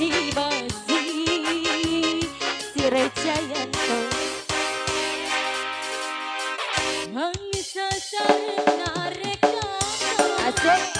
basi si Rejayanto Mangsa sarana reka asik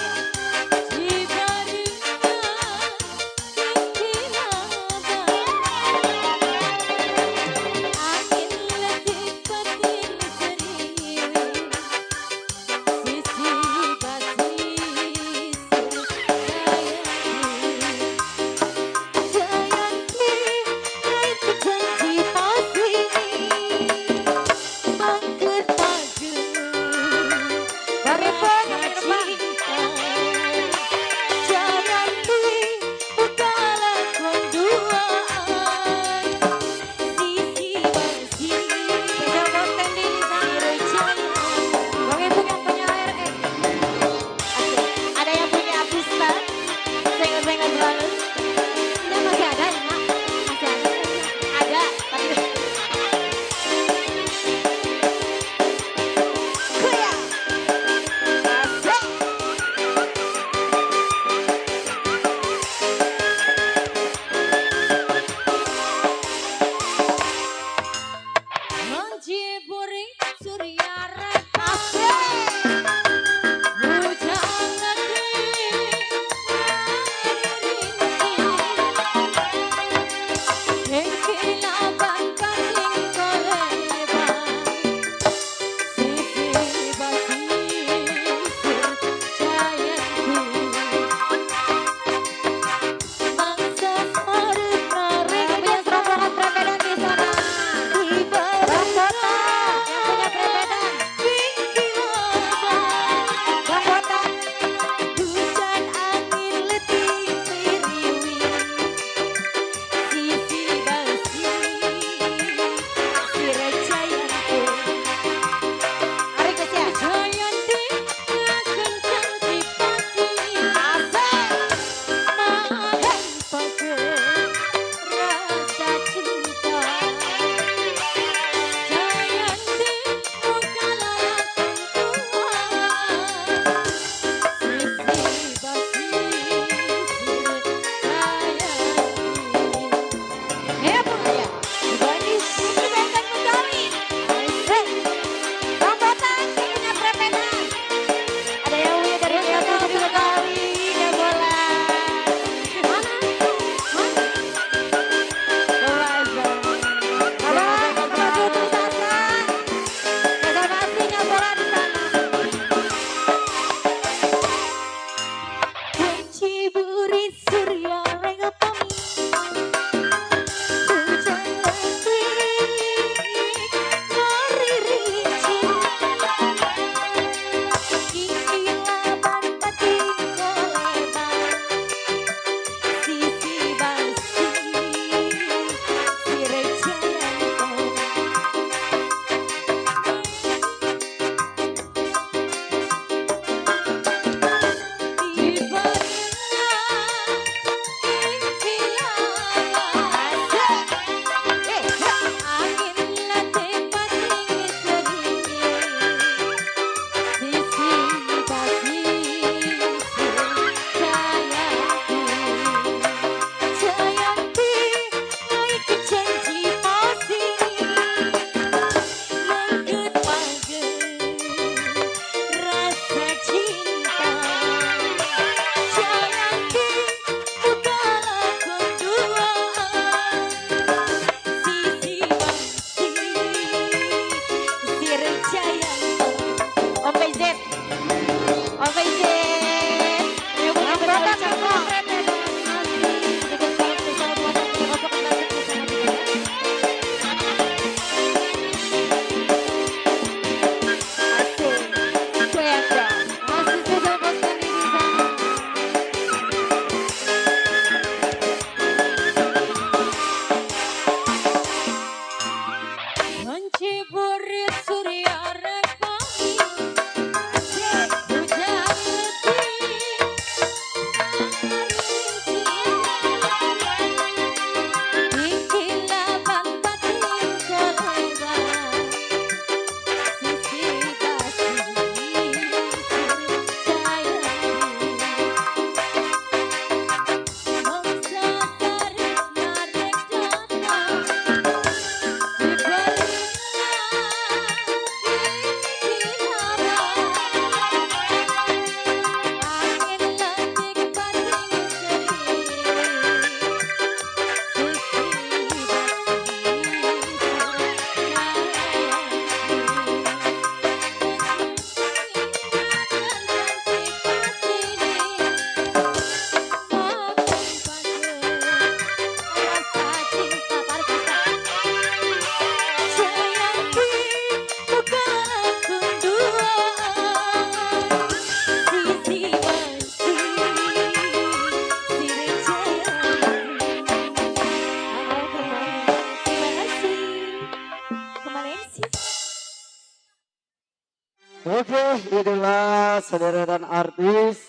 begitulah sederetan artis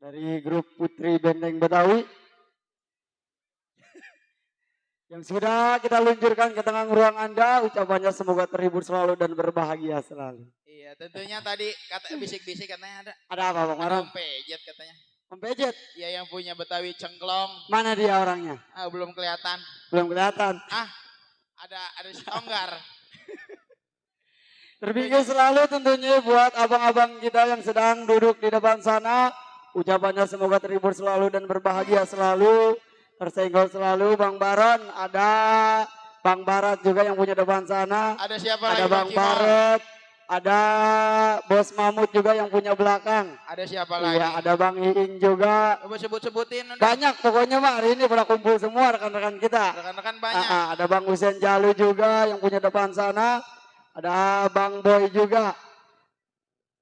dari grup Putri Benteng Betawi yang sudah kita luncurkan ke tengah ruang Anda. Ucapannya semoga terhibur selalu dan berbahagia selalu. Iya, tentunya tadi kata bisik-bisik katanya ada. Ada apa Bang Maron? Om Pejet katanya. Om Pejet? Iya, yang punya Betawi Cengklong. Mana dia orangnya? Ah, belum kelihatan. Belum kelihatan. Ah, ada si Tonggar. Terpikir selalu tentunya buat abang-abang kita yang sedang duduk di depan sana. Ucapannya semoga terhibur selalu dan berbahagia selalu. Tersenggol selalu Bang Baron. Ada Bang Barat juga yang punya depan sana. Ada siapa Ada lagi? Bang Barat. Ada Bos Mamut juga yang punya belakang. Ada siapa lagi? Iya, ada Bang Iing juga. Coba sebut-sebutin. Banyak pokoknya mah hari ini pada kumpul semua rekan-rekan kita. Rekan-rekan banyak. Ada Bang Husen Jalu juga yang punya depan sana. Ada Bang Boy juga.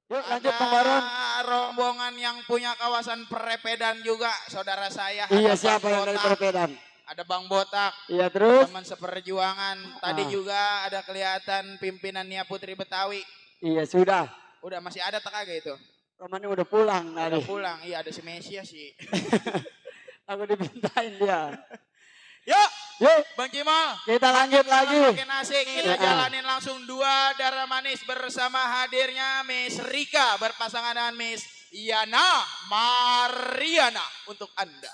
Yuk lanjut Bang Baron. Rombongan yang punya kawasan Perepedan juga, saudara saya. Iya, ada siapa Bang yang dari Botak, Perepedan? Ada Bang Botak. Iya, terus? Teman seperjuangan. Tadi juga ada kelihatan pimpinannya Putri Betawi. Iya, sudah. Udah masih ada tak kagak itu? Romannya udah pulang tadi. Udah pulang. Iya, ada si Mesia sih. Aku dipintain dia. Yuk, Yuk, Bang Kimal. kita lanjut lagi. Makin asik, kita jalanin langsung 2 darah manis bersama hadirnya Miss Rika berpasangan dengan Miss Yana Mariana untuk Anda.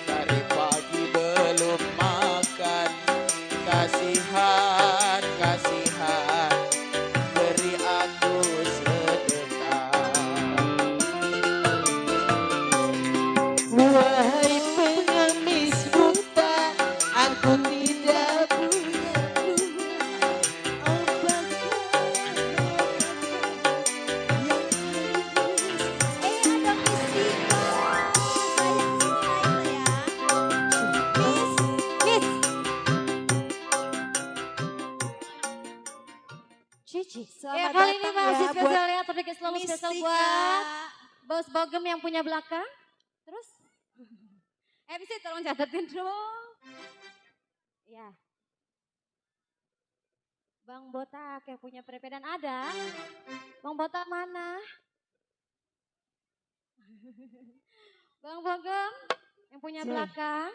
Dari pagi belum makan, kasihan, kasihan, beri aku sedekah. Wahai pengemis buta, aku tidak punya apakah yang ada Mistika. Cici, Ya kali ini masih spesial ya, tapi selalu spesial buat Bos Bogem yang punya belakang. Terus, bisa tolong catatin dong. Ya. Bang Botak yang punya Perepedan ada. Bang Botak mana? Bang Bogem yang punya belakang.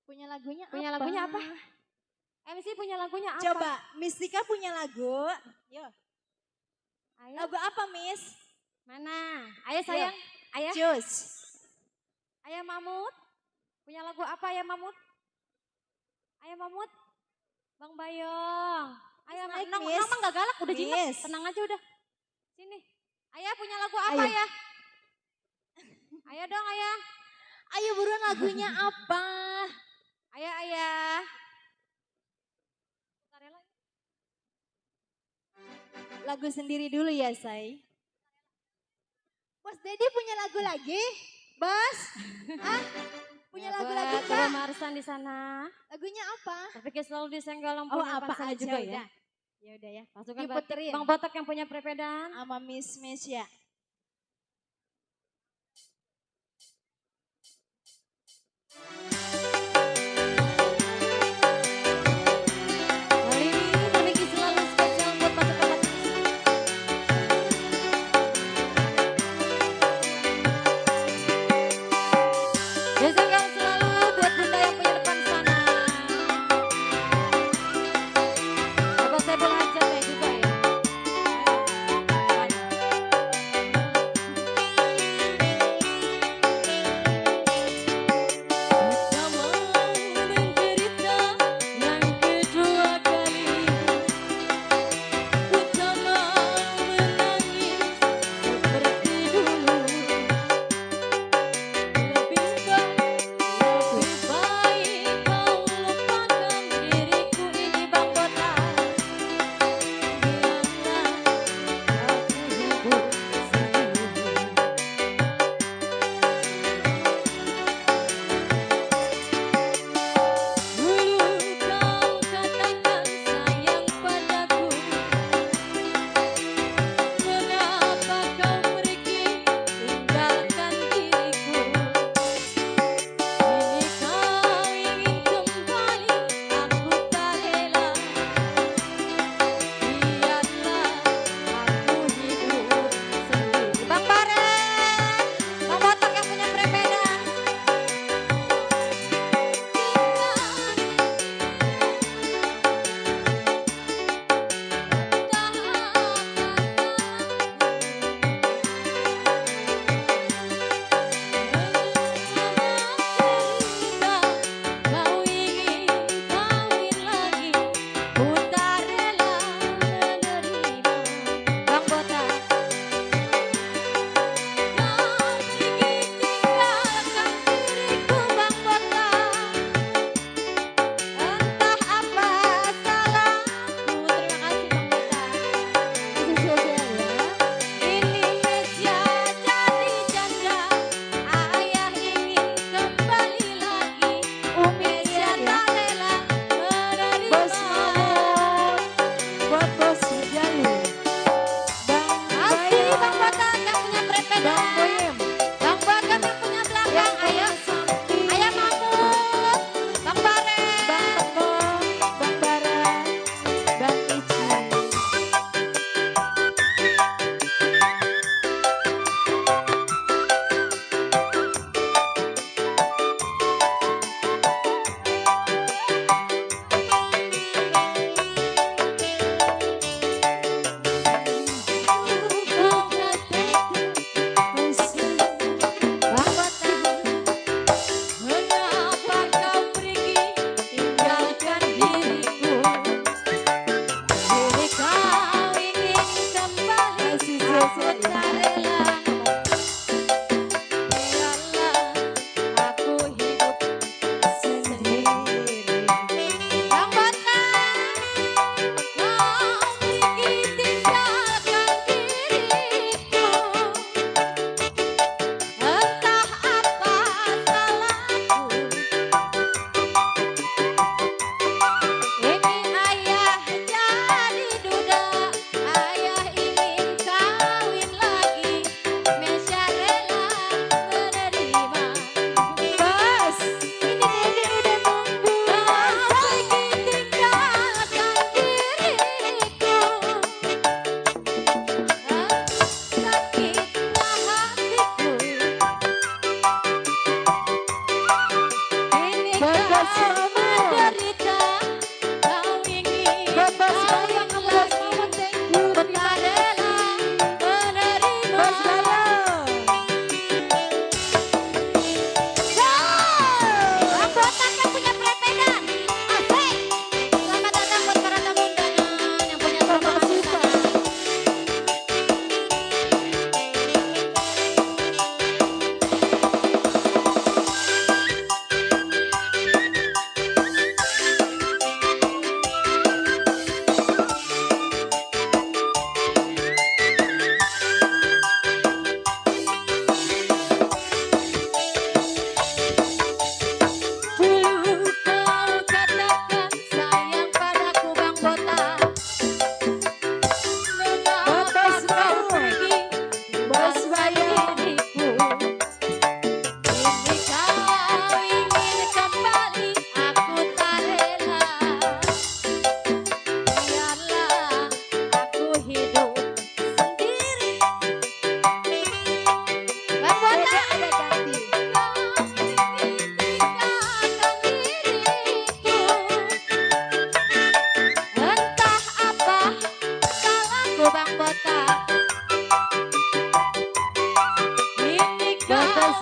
punya lagunya Punya apa? lagunya apa? MC punya lagunya apa? Coba, Mistika punya lagu. Yuk, Ayo. lagu apa Miss? Mana? Ayah sayang. Ayah. Cus. Ayah Mamut. Punya lagu apa Ayah Mamut? Ayah Mamut. Bang Bayong. Ayah naik, Nong Miss. mah gak galak, udah jinak. Miss. Tenang aja udah. Sini. Ayah punya lagu apa Ayo. Ayah? Ayah dong Ayah. Ayo buruan lagunya apa? Ayah. Sukarela. Lagu sendiri dulu ya, Say. Bos Dedi punya lagu lagi? Bos? Hah? Punya Ya, lagu buat lagi Bang Kak? Marsan di sana. Lagunya apa? Tapi selalu disenggol yang Oh, punya apa pansanya aja juga udah. ya. Ya udah ya. Pasukan Diputerin. Bang Botak yang punya Perepedan. Sama Miss ya. Kali ini memiliki selalu spesial buat pasukan Batak. Disenggol selalu buat bunda yang punya depan sana. Coba saya boleh ajak ya juga ya.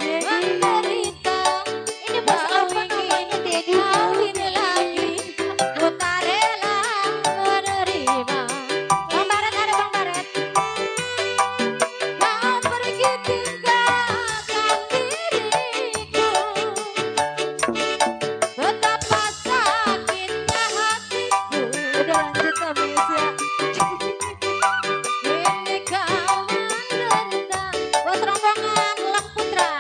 menderita. Ini bos apa ingin kawin lagi, ku tak rela menerima. Bang Baret ada Bang Baret. Kau pergi tinggalkan diriku, betapa sakitnya hatiku. Udah lanjut habis ya. Ini kau menderita. Buat rombongan Lak Putra.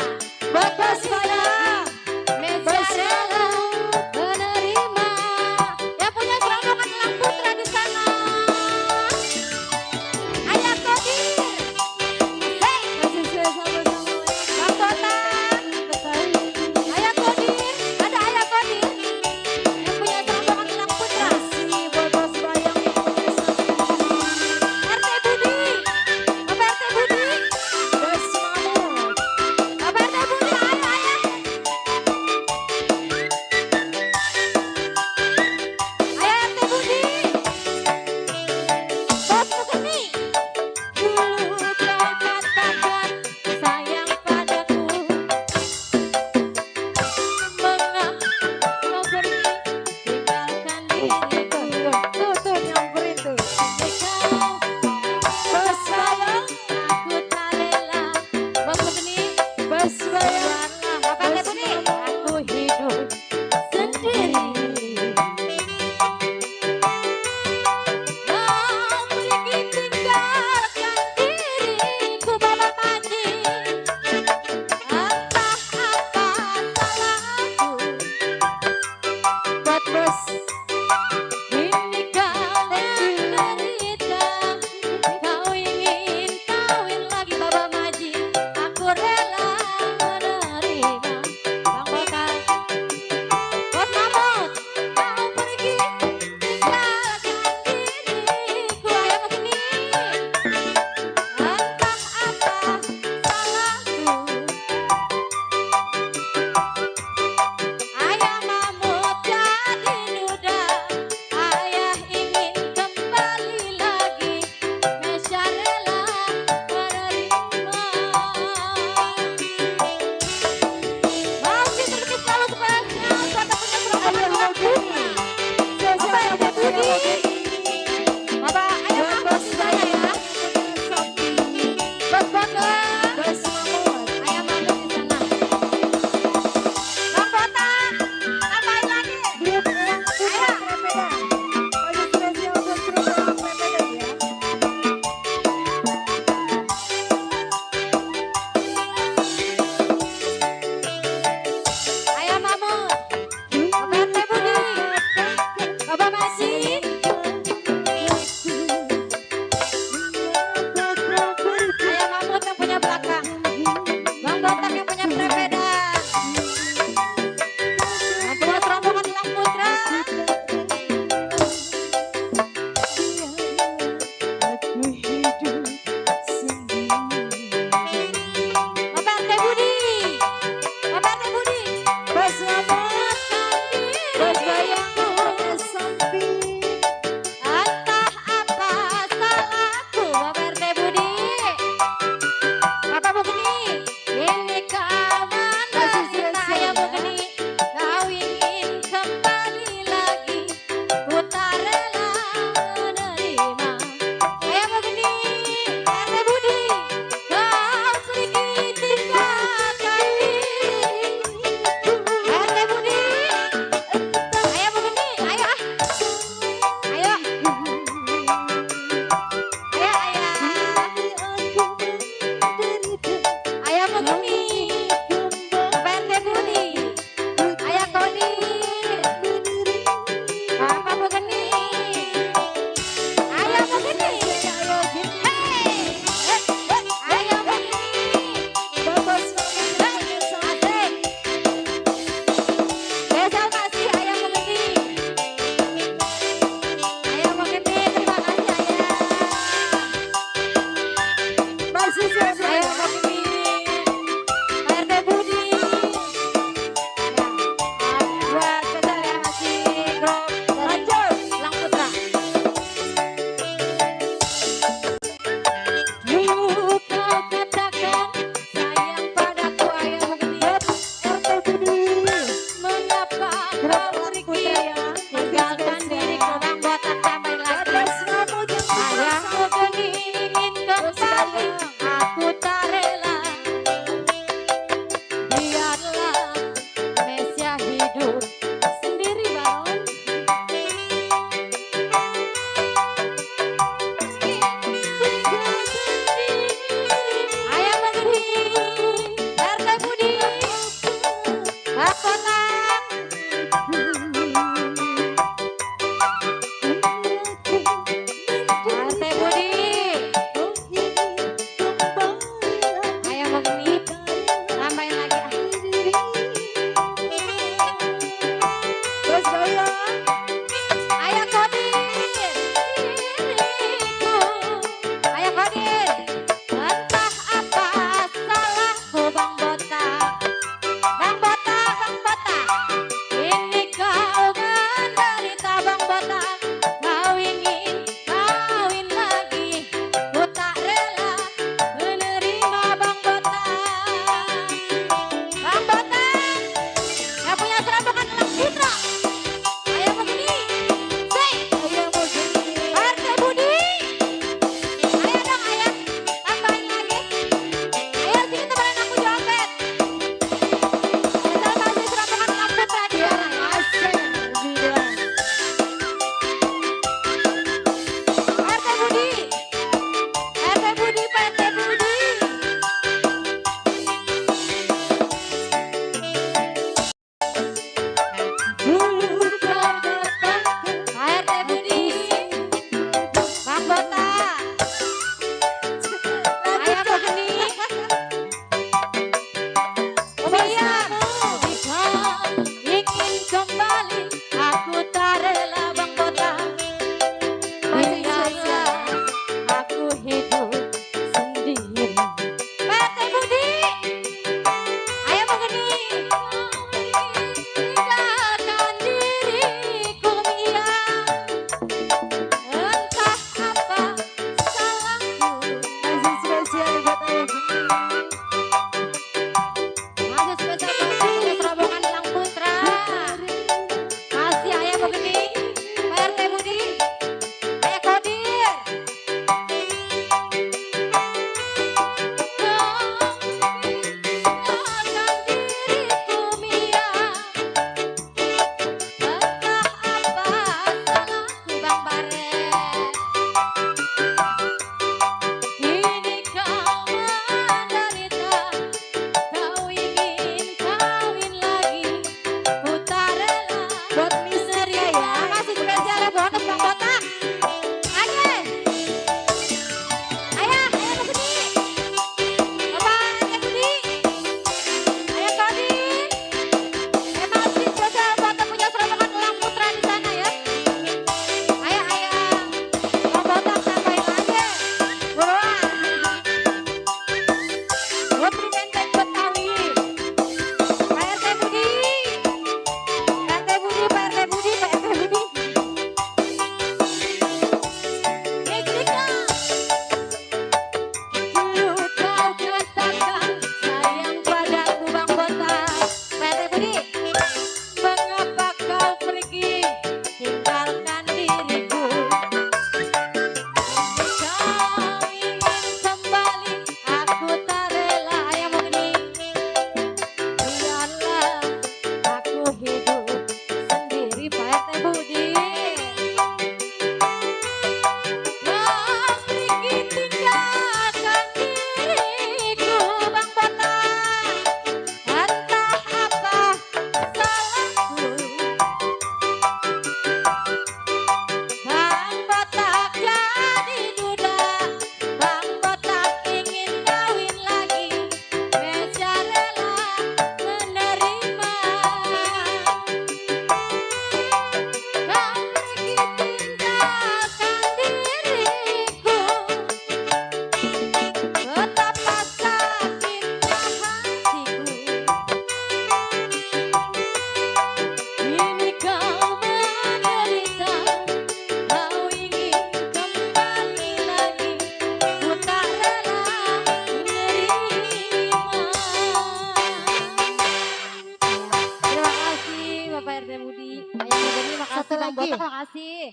Bang lagi. Botak makasih.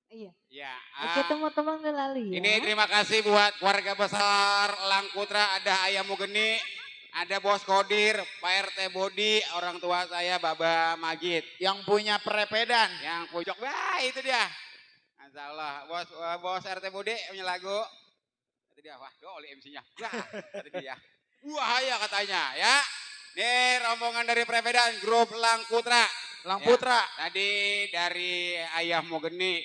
Iya. Ya, Oke, teman-teman lalu ya. ini terima kasih buat keluarga besar Langkutra, ada Ayah Mugeni, ada Bos Kodir, Pak RT Bodi, orang tua saya Baba Majid. Yang punya prepedan. Yang pojok, wah itu dia. Masya Allah, bos RT Bodi punya lagu. Itu dia, wah oli MC-nya. Wah, itu dia. Wah ya katanya ya. Ini rombongan dari prepedan, grup Langkutra. Langputra. Tadi dari Ayah Mugeni,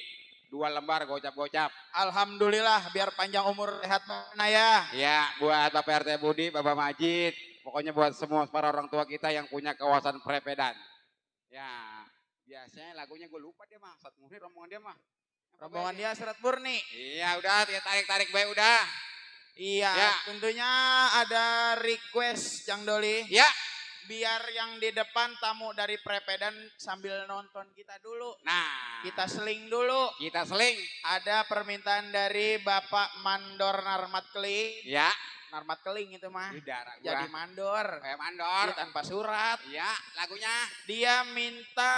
2 lembar gocap-gocap. Alhamdulillah biar panjang umur sehat mana ya. Ya, buat Bapak RT Budi, Bapak Majid, pokoknya buat semua para orang tua kita yang punya kawasan prepedan. Ya, biasanya lagunya gue lupa dia mah, Sat Murni rombongan dia mah. Rombongan dia Serat Murni. Iya, udah tarik-tarik baik udah. Iya, Ya. tentunya ada request Cang Doli. Ya, Biar yang di depan tamu dari prepedan sambil nonton kita dulu. nah Kita seling dulu. kita seling. Ada permintaan dari Bapak Mandor Narmat Keling. Ya, Narmat Keling itu mah. di darah gua. Jadi mandor. Kayak mandor. Dia tanpa surat. Ya, lagunya. Dia minta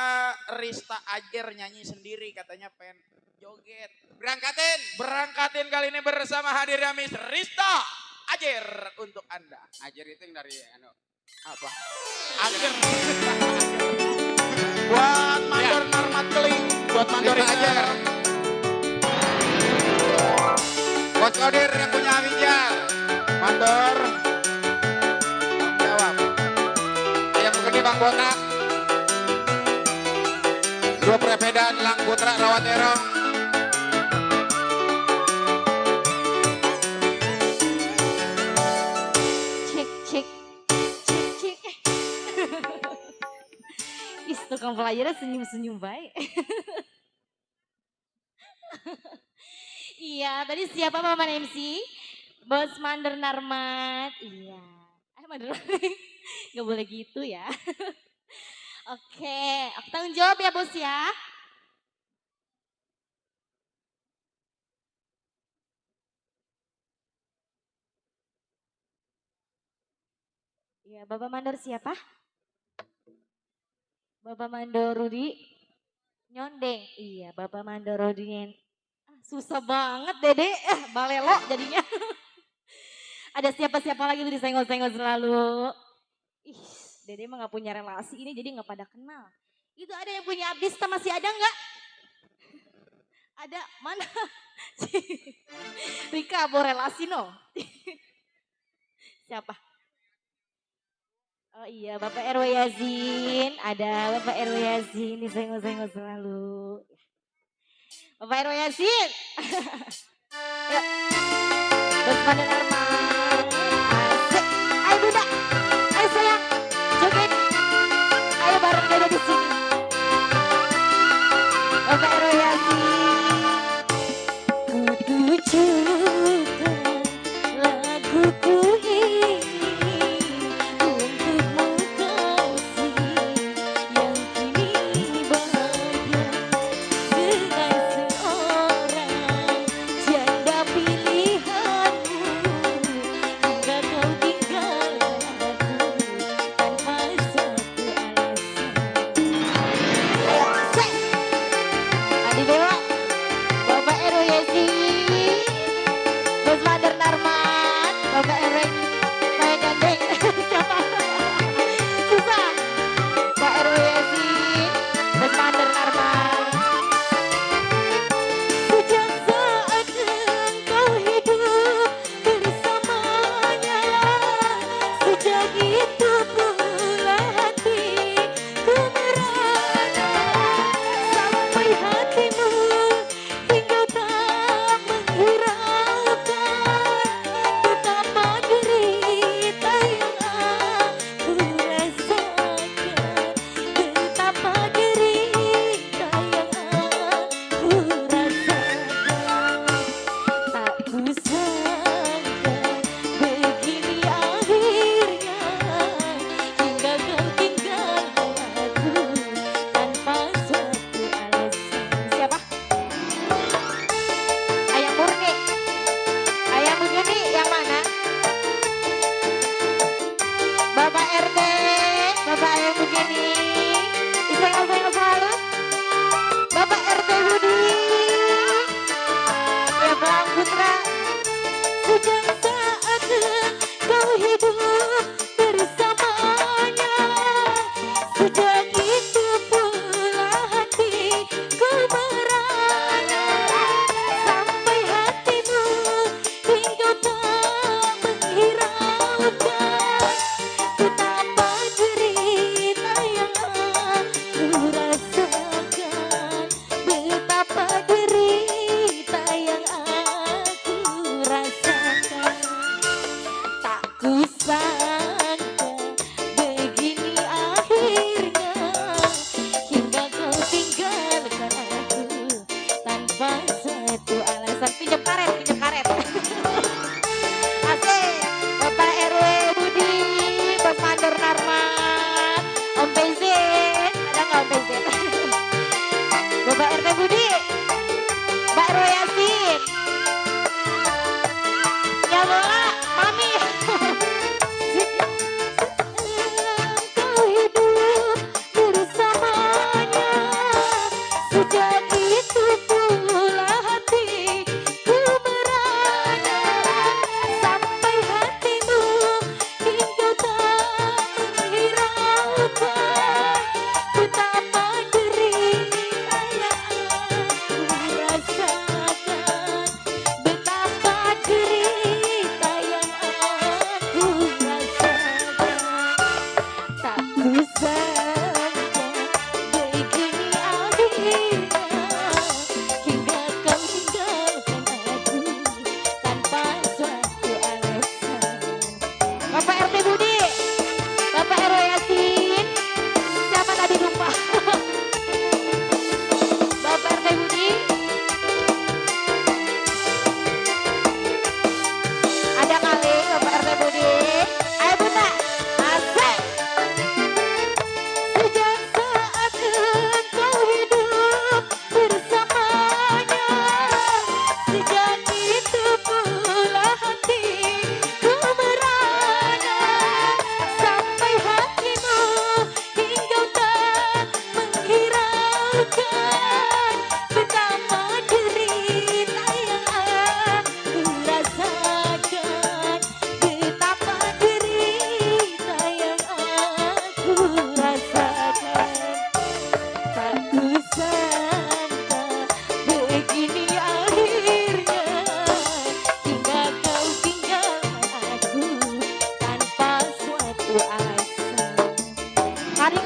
Rista Ajer nyanyi sendiri, katanya pengen joget. Berangkatin. Berangkatin kali ini bersama hadirnya Miss Rista Ajer untuk Anda. Ajar itu yang dari Apa? Ajer. Buat Mandor Narmat Keling, buat Mandor Rista Ajer. Ajer. Bos Kodir yang punya Amijar. Mandor. Jawab. Ayah Mugeni, Bang Botak. Grup prepedan Langkutra Rawat Erong. Cek, cek, cek, cek. Ih, tukang pelajarnya senyum-senyum baik. Iya, tadi siapa Paman MC? Bos Mandor Narmat. Iya. Mandor. Gak boleh gitu ya. Oke, aku tanggung jawab ya bos ya. Iya, Bapak Mandor siapa? Bapak Mandor Rudi Nyondeng. Iya, Bapak Mandor Rudi susah banget Dede, balelo jadinya. Ada siapa-siapa lagi tuh disenggol-senggol selalu. Ih, Dede mah gak punya relasi ini jadi gak pada kenal. Itu ada yang punya Abdista masih ada nggak? Ada, mana? Rika, mau relasi no? Siapa? Oh iya, Bapak RW Yazin. Ada Bapak RW Yazin disenggol-senggol selalu. Bapak RW Yazin. Ya. Bos Mandor Arman. Asik. Ayo Bunda. Ayo sayang. Joget. Ayo bareng Dede di sini. Bapak RW Yazin. Ku tujukan laguku ini untukmu kasih yang kini bahagia dengan seorang janda pilihanmu.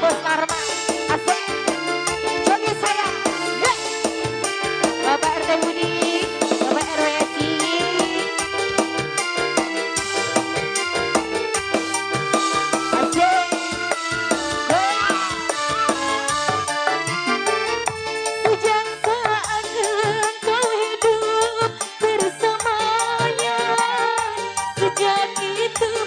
Bos Larma. Asik. Jogi saya. Yeay. Bapak RT Budi, Bapak RW Eci. Asik. Sejak saat engkau hidup bersamanya, sejak itu